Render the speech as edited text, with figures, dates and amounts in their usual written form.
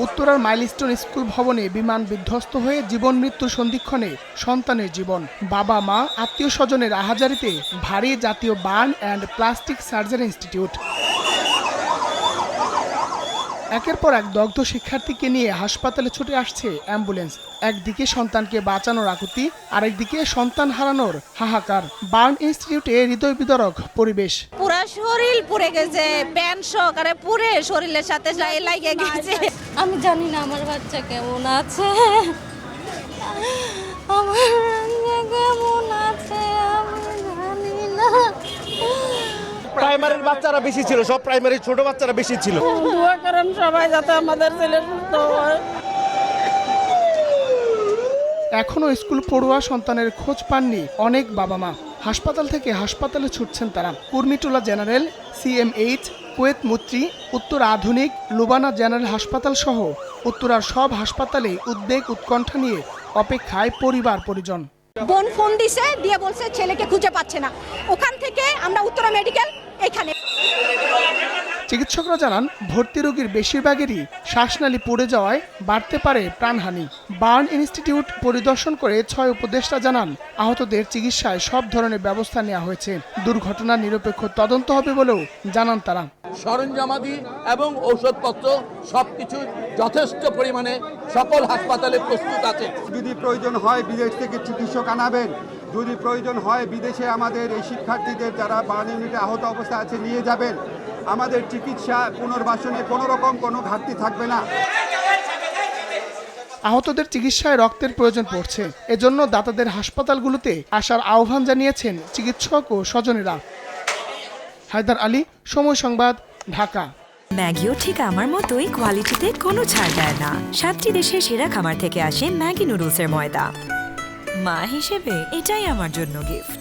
উত্তরার milestone school ভবনে বিমান বিধ্বস্ত হয়ে জীবন মৃত্যুর সন্ধিক্ষণে সন্তানের জীবন। বাবা মা আত্মীয় স্বজনের আহাজারিতে ভারী জাতীয় burn and plastic surgery institute. একের পর এক দগ্ধ শিক্ষার্থীকে নিয়ে হাসপাতালে ছুটে আসছে অ্যাম্বুলেন্স। একদিকে সন্তানকে বাঁচানোর আকুতি, আরেকদিকে সন্তান হারানোর হাহাকার। বার্ন ইনস্টিটিউটে হৃদয় বিদারক পরিবেশ। পুরো শরীর পুড়ে গেছে, প্যান্ট সহকারে পুড়ে শরীরের সাথে লাগে গেছে। আমি জানি না আমার বাচ্চা কেমন আছে, আমার বাচ্চা কেমন আছে আমি জানি না। প্রাইমারির বাচ্চারা বেশি ছিল, সব প্রাইমারির ছোট বাচ্চারা বেশি ছিল। দোয়া করেন সবাই যাতে আমাদের ছেলে সুস্থ হয়। এখনো স্কুল পড়ুয়া সন্তানের খোঁজ পাননি অনেক বাবা মা। হাসপাতাল থেকে হাসপাতালে ছুটছেন তারা। কুর্মিটোলা জেনারেল, CMH, কুয়েত মুত্রি, উত্তর আধুনিক, লুবানা জেনারেল হাসপাতাল সহ উত্তরার সব হাসপাতালে উদ্বেগ উৎকণ্ঠা নিয়ে অপেক্ষায় পরিবার পরিজন। বোন ফোন দিছে, দিয়ে বলছে ছেলেকে খুঁজে পাচ্ছে না। ওখান থেকে আমরা উত্তরা মেডিকেল এখানে। চিকিৎসকরা জানান, ভর্তি রোগীর বেশিরভাগেরই শ্বাসনালী পুড়ে যাওয়ায় বাড়তে পারে প্রাণহানি। বার্ন ইনস্টিটিউট পরিদর্শন করে 6 উপদেষ্টা জানান, আহতদের চিকিৎসায় সব ধরনের ব্যবস্থা নেওয়া হয়েছে। দুর্ঘটনার নিরপেক্ষ তদন্ত হবে বলেও জানান তারা। সরঞ্জামাদি এবং ঔষধপত্র সবকিছু যথেষ্ট পরিমাণে সকল হাসপাতালে প্রস্তুত আছে। যদি প্রয়োজন হয় বিদেশ থেকে চিকিৎসক আনাবেন, যদি প্রয়োজন হয় বিদেশে আমাদের এই শিক্ষার্থীদের যারা বার্ন ইউনিটে আহত অবস্থায় আছে নিয়ে যাবেন। আমাদের চিকিৎসা পুনর্বাসনে কোনো রকম কোনো ঘাটতি থাকবে না। আহতদের চিকিৎসায় রক্তের প্রয়োজন পড়ছে, এজন্য দাতাদের হাসপাতালগুলোতে আসার আহ্বান জানিয়েছেন চিকিৎসক ও স্বজনেরা। হায়দার আলী, সময় সংবাদ, ঢাকা। ম্যাগিও ঠিক আমার মতোই কোয়ালিটিতে কোনো ছাড় দেয় না। 7টি দেশের সেরা খামার থেকে আসে ম্যাগি নুডলসের ময়দা। মা হিসেবে এটাই আমার জন্য গিফট।